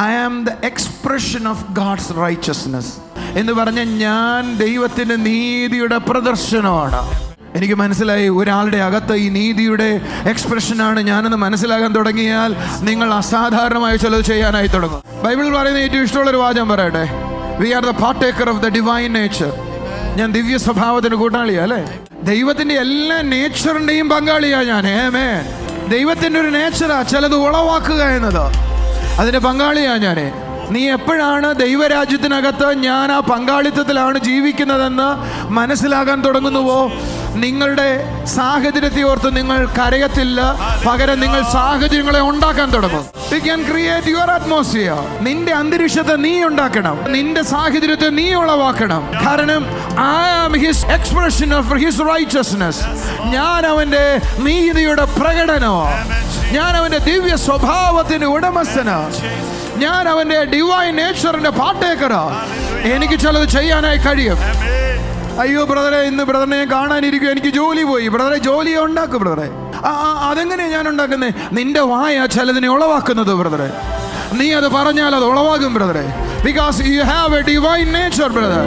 I am the expression of God's richness എന്ന് പറഞ്ഞ ഞാൻ ദൈവത്തിൻ്റെ നീതിയുടെ പ്രദർശനമാണ്. എനിക്ക് മനസ്സിലായി, ഒരാളുടെ അകത്ത് ഈ നീതിയുടെ എക്സ്പ്രഷനാണ് ഞാനെന്ന് മനസ്സിലാകാൻ തുടങ്ങിയാൽ നിങ്ങൾ അസാധാരണമായ ചിലത് ചെയ്യാനായി തുടങ്ങും. ബൈബിൾ പറയുന്ന ഏറ്റവും ഇഷ്ടമുള്ളൊരു വാചകം പറയട്ടെ, we are the partaker of the divine nature. ഞാൻ ദിവ്യ സ്വഭാവത്തിന് കൂട്ടാളിയാ അല്ലേ? ദൈവത്തിൻ്റെ എല്ലാ നേച്ചറിൻ്റെയും പങ്കാളിയാ ഞാൻ. ആമേൻ. ദൈവത്തിൻ്റെ ഒരു നേച്ചറാ ചിലത് ഉളവാക്കുക എന്നത്, അതിൻ്റെ പങ്കാളിയാ ഞാൻ. നീ എപ്പോഴാണ് ദൈവരാജ്യത്തിനകത്ത് ഞാൻ ആ പങ്കാളിത്തത്തിലാണ് ജീവിക്കുന്നതെന്ന് മനസ്സിലാകാൻ തുടങ്ങുന്നുവോ, നിങ്ങളുടെ സാഹചര്യത്തെ ഓർത്ത് നിങ്ങൾ കരയത്തില്ല, പകരം നിങ്ങൾ സാഹചര്യങ്ങളെ ഉണ്ടാക്കാൻ തുടങ്ങും. You can create your atmosphere. നിന്റെ അന്തരീക്ഷത്തെ നീ ഉണ്ടാക്കണം, നിന്റെ സാഹചര്യത്തെ നീ ഉളവാക്കണം. കാരണം I am his expression of his righteousness. ഞാൻ അവന്റെ നീതിയുടെ പ്രകടനമാണ്, ഞാൻ അവന്റെ ദിവ്യ സ്വഭാവത്തിന്റെ ഉടമസ്ഥനാണ്, ഞാൻ അവന്റെ ഡിവൈൻ നേച്ചറിന്റെ പാർട്ടേക്കറാ. എനിക്ക് ചിലത് ചെയ്യാനായി കഴിയും. അയ്യോ ബ്രദറെ, ഇന്ന് ബ്രദറിനെ കാണാനിരിക്കും, എനിക്ക് ജോലി പോയി. ബ്രദറെ, ജോലിയെ ഉണ്ടാക്കും ബ്രദറെ. അതെങ്ങനെയാണ് ഞാൻ ഉണ്ടാക്കുന്നത്? നിന്റെ വായ ചിലതിനെ ഉളവാക്കുന്നത് ബ്രദറെ. നീ അത് പറഞ്ഞാൽ അത് ഉളവാകും ബ്രദറെ. Because you have A divine nature brother.